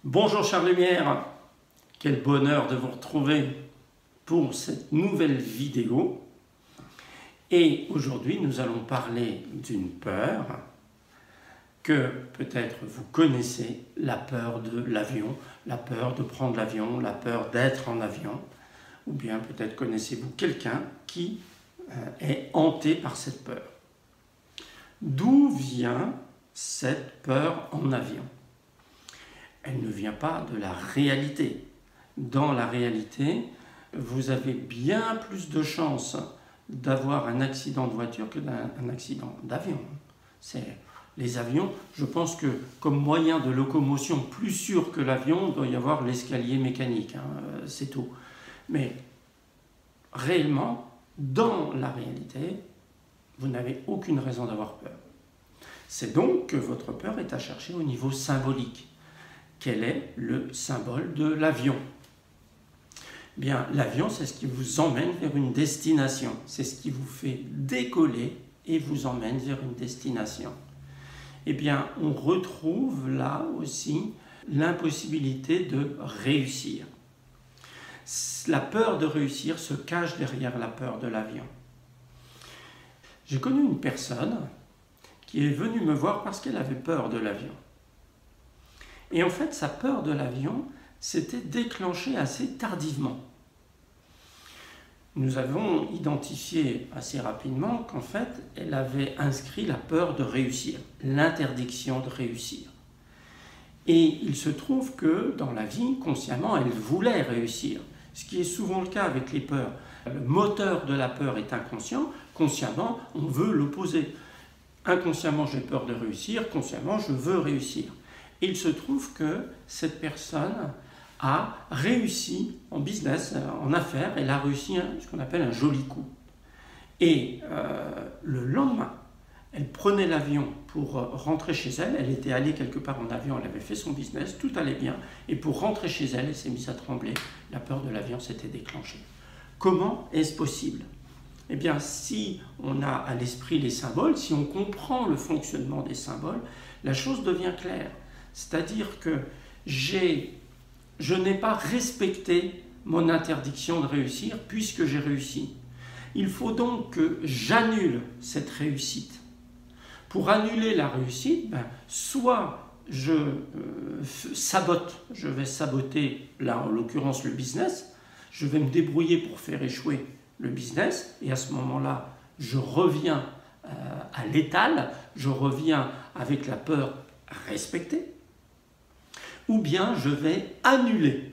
Bonjour chère lumière, quel bonheur de vous retrouver pour cette nouvelle vidéo. Et aujourd'hui nous allons parler d'une peur que peut-être vous connaissez, la peur de l'avion, la peur de prendre l'avion, la peur d'être en avion, ou bien peut-être connaissez-vous quelqu'un qui est hanté par cette peur. D'où vient cette peur en avion ? Elle ne vient pas de la réalité. Dans la réalité, vous avez bien plus de chances d'avoir un accident de voiture que d'un accident d'avion. Les avions, je pense que comme moyen de locomotion plus sûr que l'avion, il doit y avoir l'escalier mécanique, c'est tout. Mais réellement, dans la réalité, vous n'avez aucune raison d'avoir peur. C'est donc que votre peur est à chercher au niveau symbolique. Quel est le symbole de l'avion? Bien, l'avion, c'est ce qui vous emmène vers une destination. C'est ce qui vous fait décoller et vous emmène vers une destination. Eh bien, on retrouve là aussi l'impossibilité de réussir. La peur de réussir se cache derrière la peur de l'avion. J'ai connu une personne qui est venue me voir parce qu'elle avait peur de l'avion. Et en fait, sa peur de l'avion s'était déclenchée assez tardivement. Nous avons identifié assez rapidement qu'en fait, elle avait inscrit la peur de réussir, l'interdiction de réussir. Et il se trouve que dans la vie, consciemment, elle voulait réussir, ce qui est souvent le cas avec les peurs. Le moteur de la peur est inconscient, consciemment, on veut l'opposer. Inconsciemment, j'ai peur de réussir, consciemment, je veux réussir. Et il se trouve que cette personne a réussi en business, en affaires, elle a réussi ce qu'on appelle un joli coup. Et le lendemain, elle prenait l'avion pour rentrer chez elle, elle était allée quelque part en avion, elle avait fait son business, tout allait bien, et pour rentrer chez elle, elle s'est mise à trembler, la peur de l'avion s'était déclenchée. Comment est-ce possible ? Eh bien, si on a à l'esprit les symboles, si on comprend le fonctionnement des symboles, la chose devient claire. C'est-à-dire que je n'ai pas respecté mon interdiction de réussir puisque j'ai réussi. Il faut donc que j'annule cette réussite. Pour annuler la réussite, soit je sabote, je vais saboter, là en l'occurrence le business, je vais me débrouiller pour faire échouer le business, et à ce moment-là, je reviens à l'étal, je reviens avec la peur respectée, ou bien je vais annuler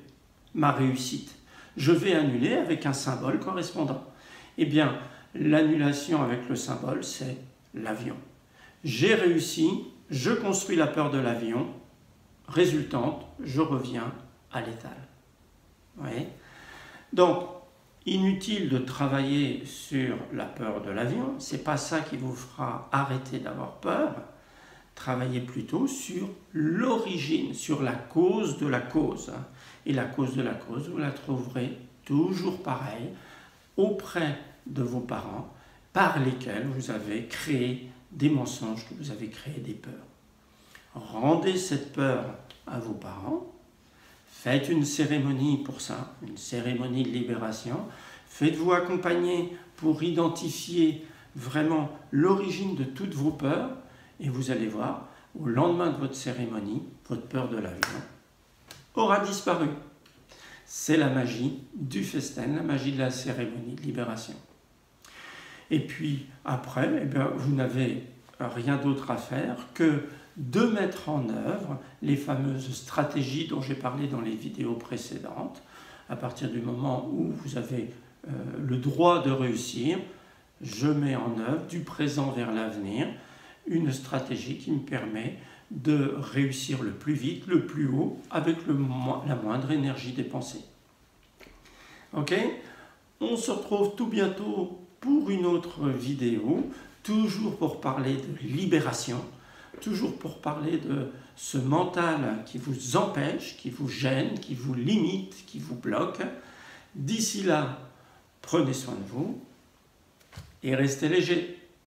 ma réussite. Je vais annuler avec un symbole correspondant. Eh bien, l'annulation avec le symbole, c'est l'avion. J'ai réussi, je construis la peur de l'avion, résultante, je reviens à l'étal. Vous voyez ? Donc, inutile de travailler sur la peur de l'avion, ce n'est pas ça qui vous fera arrêter d'avoir peur. Travaillez plutôt sur l'origine, sur la cause de la cause. Et la cause de la cause, vous la trouverez toujours pareil auprès de vos parents par lesquels vous avez créé des mensonges, que vous avez créé des peurs. Rendez cette peur à vos parents. Faites une cérémonie pour ça, une cérémonie de libération. Faites-vous accompagner pour identifier vraiment l'origine de toutes vos peurs. Et vous allez voir, au lendemain de votre cérémonie, votre peur de l'avion aura disparu. C'est la magie du festin, la magie de la cérémonie de libération. Et puis après, eh bien, vous n'avez rien d'autre à faire que de mettre en œuvre les fameuses stratégies dont j'ai parlé dans les vidéos précédentes. À partir du moment où vous avez le droit de réussir, je mets en œuvre du présent vers l'avenir une stratégie qui me permet de réussir le plus vite, le plus haut, avec la moindre énergie dépensée. Ok ? On se retrouve tout bientôt pour une autre vidéo, toujours pour parler de libération, toujours pour parler de ce mental qui vous empêche, qui vous gêne, qui vous limite, qui vous bloque. D'ici là, prenez soin de vous et restez léger.